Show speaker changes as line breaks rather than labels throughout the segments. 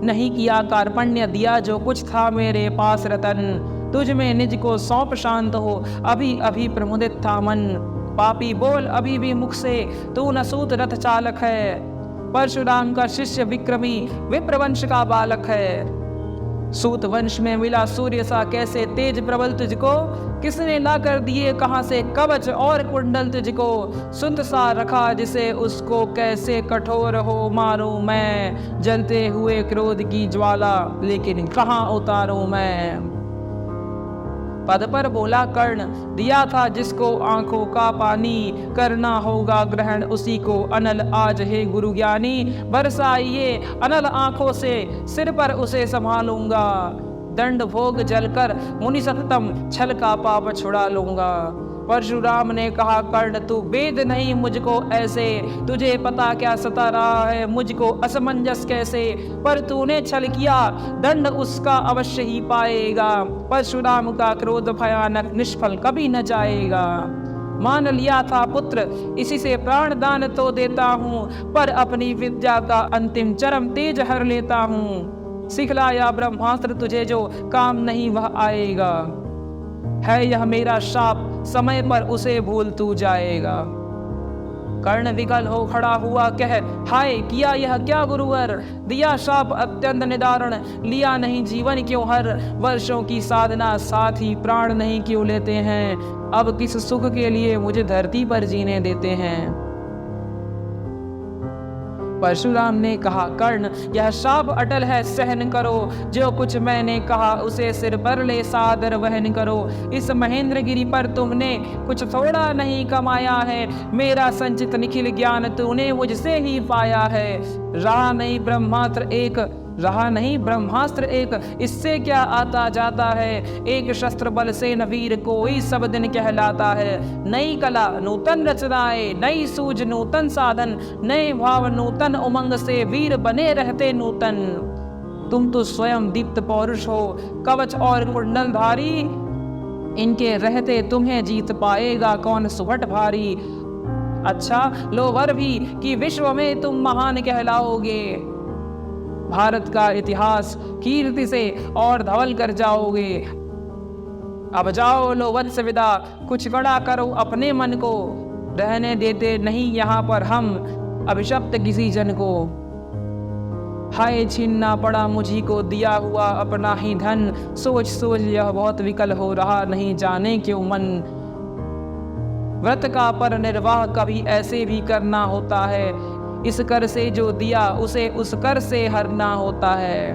नहीं किया कार्पण्य, दिया जो कुछ था मेरे पास रतन। तुझ में निज को सौंप शांत हो, अभी अभी प्रमुदित था मन। पापी बोल अभी भी मुख से, तू न सूत रथ चालक है। परशुराम का शिष्य विक्रमी विप्रवंश का बालक है। सूत वंश में मिला सूर्य सा कैसे तेज प्रबल तुझको, किसने ला कर दिए कहां से कवच और कुंडल तुझको। सुत सा रखा जिसे उसको, कैसे कठोर हो मारूं मैं। जलते हुए क्रोध की ज्वाला, लेकिन कहां उतारूं मैं। पद पर बोला कर्ण, दिया था जिसको आंखों का पानी, करना होगा ग्रहण उसी को अनल आज हे गुरु ज्ञानी। बरसाइए अनल आंखों से, सिर पर उसे संभालूंगा। दंड भोग जलकर मुनि सत्तम, छल का पाप छुड़ा लूंगा। परशुराम ने कहा कर्ण तू वेद नहीं मुझको ऐसे, तुझे पता क्या सता रहा है मुझको असमंजस कैसे। पर तूने छल किया, दंड उसका अवश्य ही पाएगा। परशुराम का क्रोध भयानक, निष्फल कभी न जाएगा। मान लिया था पुत्र, इसी से प्राण दान तो देता हूँ, पर अपनी विद्या का अंतिम चरम तेज हर लेता हूँ। सिखलाया ब्रह्मास्त्र तुझे जो काम नहीं वह आएगा। है यह मेरा शाप, समय पर उसे भूल तू जाएगा। कर्ण विकल हो खड़ा हुआ, कह हाय किया यह क्या गुरुवर। दिया शाप अत्यंत निदारुण, लिया नहीं जीवन क्यों हर। वर्षों की साधना साथ ही प्राण नहीं क्यों लेते हैं। अब किस सुख के लिए मुझे धरती पर जीने देते हैं। परशुराम ने कहा कर्ण यह शाप अटल है सहन करो। जो कुछ मैंने कहा उसे सिर पर ले सादर वहन करो। इस महेंद्रगिरी पर तुमने कुछ थोड़ा नहीं कमाया है। मेरा संचित निखिल ज्ञान तूने मुझसे ही पाया है। रहा नहीं ब्रह्मास्त्र एक, इससे क्या आता जाता है। एक शस्त्र बल से न वीर कोई सब दिन कहलाता है। नई कला नूतन रचनाएं, नई सूझ नूतन साधन, नए भाव नूतन उमंग से वीर बने रहते नूतन। तुम तो स्वयं दीप्त पौरुष हो, कवच और कुंडलधारी, इनके रहते तुम्हें जीत पाएगा कौन सुभट भारी। अच्छा लो वर भी कि विश्व में तुम महान कहलाओगे। भारत का इतिहास कीर्ति से और धवल कर जाओगे। अब जाओ लो वत्स विदा, कुछ बड़ा करो अपने मन को। रहने देते नहीं यहाँ पर हम अभिशप्त किसी जन को। हाय छीनना पड़ा मुझी को दिया हुआ अपना ही धन। सोच सोच यह बहुत विकल हो रहा, नहीं जाने क्यों मन। व्रत का पर निर्वाह कभी ऐसे भी करना होता है। इस कर से जो दिया उसे उस कर से हरना होता है।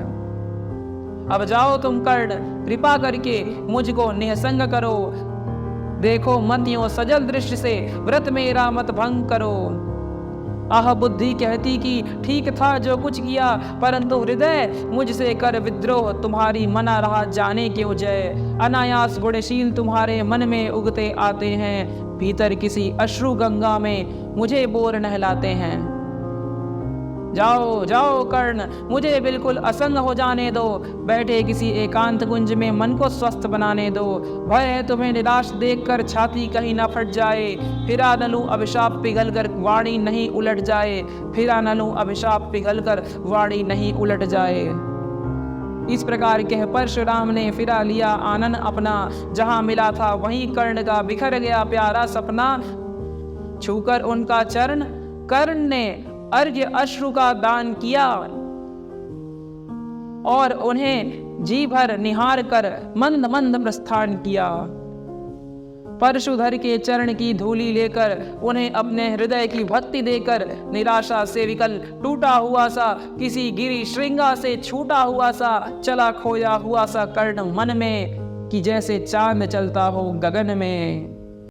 अब जाओ तुम कर्ण, कृपा करके मुझको निःसंग करो। देखो मत यूं सजल दृष्टि से, व्रत मेरा मत भंग करो। आह बुद्धि कहती कि ठीक था जो कुछ किया, परंतु हृदय मुझसे कर विद्रोह तुम्हारी मना रहा जाने क्यों जय। अनायास गुणशील तुम्हारे मन में उगते आते हैं। भीतर किसी अश्रु गंगा में मुझे बोर नहलाते हैं। जाओ जाओ कर्ण, मुझे बिल्कुल असंग हो जाने दो। बैठे किसी एकांत कुंज में मन को स्वस्थ बनाने दो। भय है तुम्हें निराश देखकर छाती कहीं न फट जाए। फिरा न लूं अभिशाप पिघल कर वाणी नहीं उलट जाए। फिरा न लूं अभिशाप पिघल कर वाणी नहीं उलट जाए। इस प्रकार कह परशुराम ने फिरा लिया आनन अपना। जहां मिला था वहीं कर्ण का बिखर गया प्यारा सपना। छूकर उनका चरण कर्ण ने अर्घ्य अश्रु का दान किया, और उन्हें जी भर निहार कर मंद मंद प्रस्थान किया। परशुधर के चरण की धूली लेकर, उन्हें अपने हृदय की भक्ति देकर, निराशा से विकल टूटा हुआ सा, किसी गिरी श्रृंगा से छूटा हुआ सा, चला खोया हुआ सा कर्ण मन में, कि जैसे चांद चलता हो गगन में।